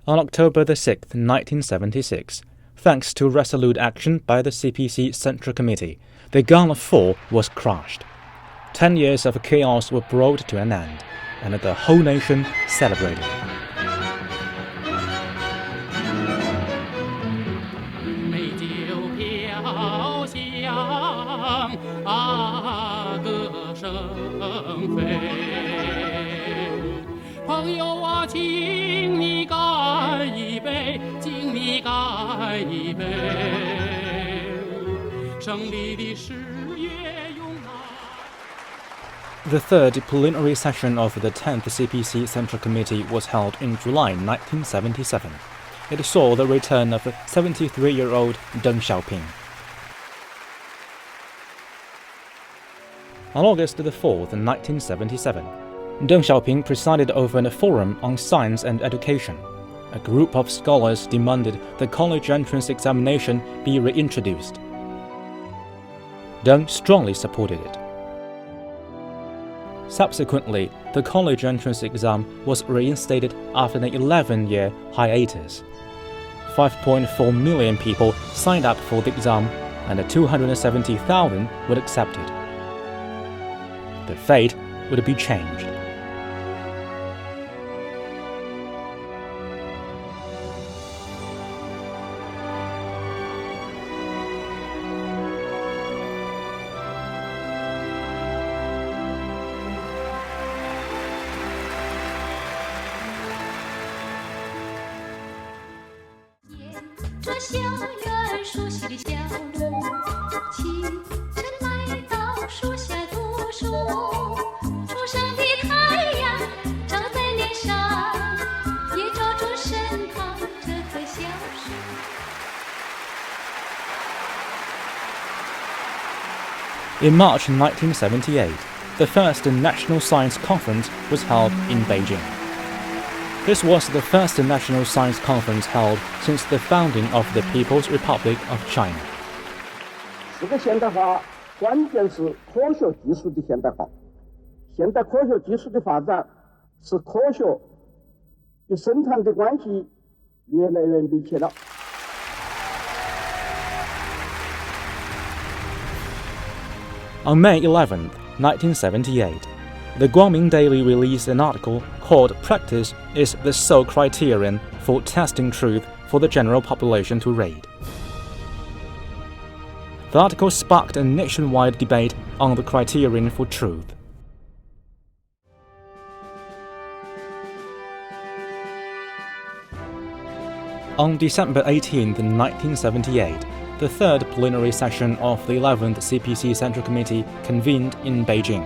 On October 6, 1976, thanks to resolute action by the CPC Central Committee, the gun of 4 was crushed. 10 years of chaos were brought to an end, and the whole nation celebrated. The third plenary session of the 10th CPC Central Committee was held in July 1977. It saw the return of 73-year-old Deng Xiaoping. On August 4, 1977, Deng Xiaoping presided over a forum on science and education. A group of scholars demanded the college entrance examination be reintroduced. Deng strongly supported it. Subsequently, the college entrance exam was reinstated after an 11-year hiatus. 5.4 million people signed up for the exam, and 270,000 were accepted. The fate would be changed. In March 1978, the first National Science Conference was held in Beijing. This was the first National Science Conference held since the founding of the People's Republic of China. 这个现代化关键是科学技术的现代化。现代科学技术的发展使科学与生产的关系越来越密切了。 On May 11, 1978, the Guangming Daily released an article called "Practice is the sole criterion for testing truth for the general population to read." The article sparked a nationwide debate on the criterion for truth. On December 18, 1978, the third plenary session of the 11th CPC Central Committee convened in Beijing.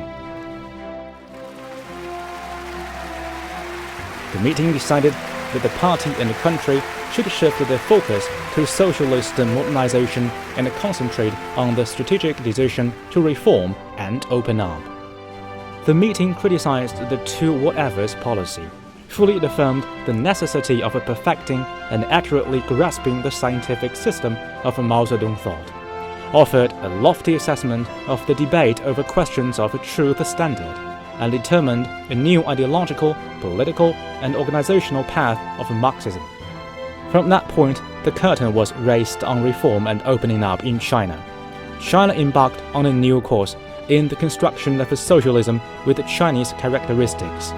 The meeting decided that the party and the country should shift their focus to socialist modernization and concentrate on the strategic decision to reform and open up. The meeting criticized the two whatevers policy, fully affirmed the necessity of perfecting and accurately grasping the scientific system of Mao Zedong thought, offered a lofty assessment of the debate over questions of truth standard, and determined a new ideological, political, and organizational path of Marxism. From that point, the curtain was raised on reform and opening up in China. China embarked on a new course in the construction of socialism with Chinese characteristics.